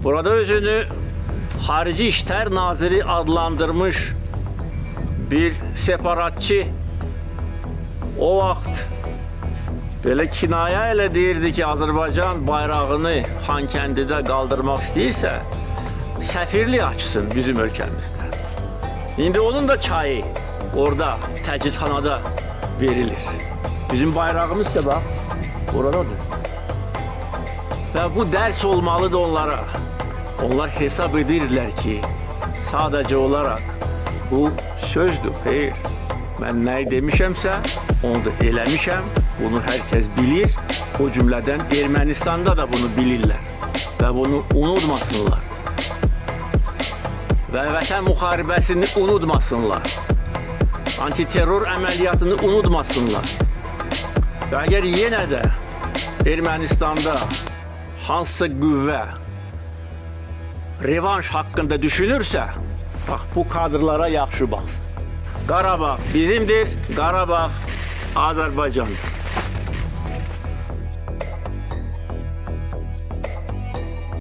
Burada özünü Harici İşler Naziri adlandırmış bir separatçı o vaxt belə kinaya ilə deyirdi ki, Azərbaycan bayrağını Xankəndidə qaldırmaq istəyirsə, səfirlik açsın bizim ölkəmizdə. İndi onun da çayı orada təcridxanada verilir. Bizim bayrağımız da bax, oradadır. Və bu dərs olmalıdır onlara. Onlar hesab edirlər ki, sadəcə olaraq bu sözdür, xeyr. Mən nəyi demişəmsə, onu da eləmişəm. Bunu hər kəs bilir. O cümlədən Ermənistanda da bunu bilirlər. Və bunu unutmasınlar. Və vətən müharibəsini unutmasınlar. Antiterror əməliyyatını unutmasınlar. Və əgər yenə də Ermənistanda hansısa qüvvə revanş haqqında düşünürsə, bax bu kadrlara yaxşı baxsın. Qarabağ bizimdir, Qarabağ Azərbaycandır.